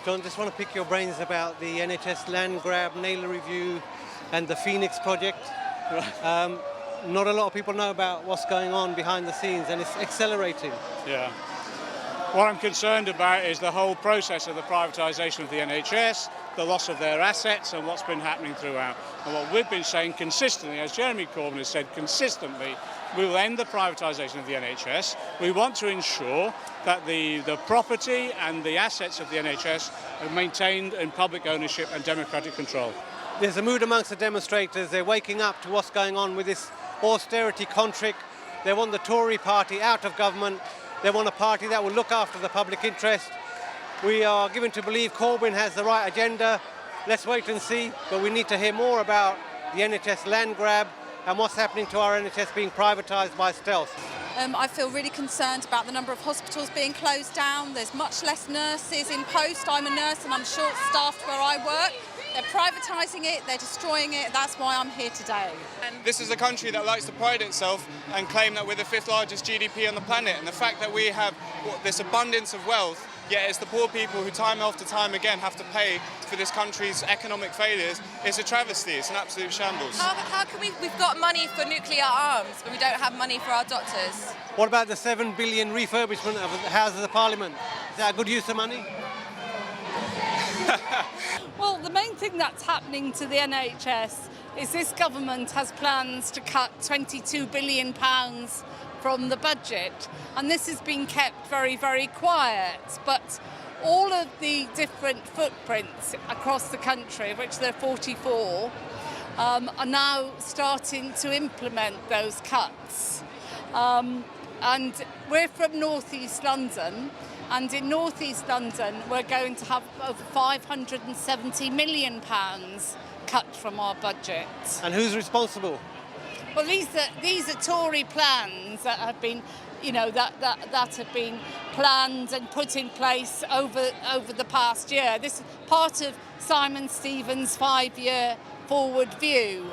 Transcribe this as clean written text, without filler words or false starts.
John, just want to pick your brains about the NHS land grab, Naylor review and the Phoenix project. Not a lot of people know about what's going on behind the scenes, and it's accelerating. Yeah. What I'm concerned about is the whole process of the privatisation of the NHS, the loss of their assets and what's been happening throughout. And what we've been saying consistently, as Jeremy Corbyn has said consistently, we will end the privatisation of the NHS. We want to ensure that the property and the assets of the NHS are maintained in public ownership and democratic control. There's a mood amongst the demonstrators. They're waking up to what's going on with this austerity contract. They want the Tory party out of government. They want a party that will look after the public interest. We are given to believe Corbyn has the right agenda. Let's wait and see, but we need to hear more about the NHS land grab and what's happening to our NHS being privatised by stealth. I feel really concerned about the number of hospitals being closed down. There's much less nurses in post. I'm a nurse and I'm short-staffed where I work. They're privatising it, they're destroying it, that's why I'm here today. This is a country that likes to pride itself and claim that we're the 5th largest GDP on the planet, and the fact that we have this abundance of wealth, yet it's the poor people who time after time again have to pay for this country's economic failures, it's a travesty, it's an absolute shambles. How can we've got money for nuclear arms, but we don't have money for our doctors? What about the 7 billion refurbishment of the Houses of Parliament? Is that a good use of money? Well, the main thing that's happening to the NHS is this government has plans to cut £22 billion from the budget, and this has been kept very, very quiet. But all of the different footprints across the country, of which there are 44, are now starting to implement those cuts. And we're from North East London, and in North East London we're going to have over £570 million cut from our budget. And who's responsible? Well, these are Tory plans that have been, that have been planned and put in place over the past year. This is part of Simon Stevens' 5-year forward view.